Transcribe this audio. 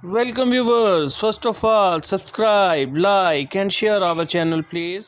Welcome viewers. First of all, subscribe, like and share our channel please.